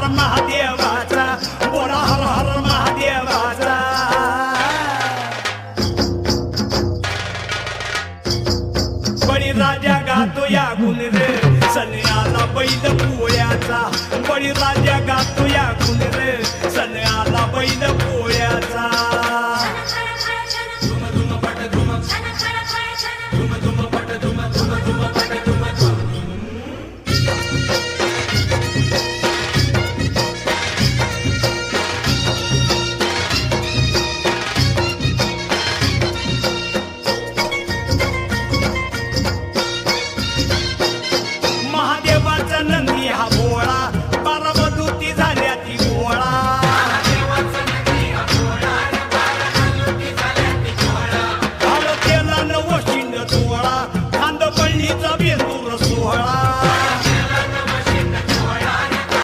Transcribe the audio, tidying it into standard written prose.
हर महादेवाचा बोला हर हर महादेवाचा बळीराजा गातो या गुण रे सन्याला बैल पोळ्याचा बळीराजा गातो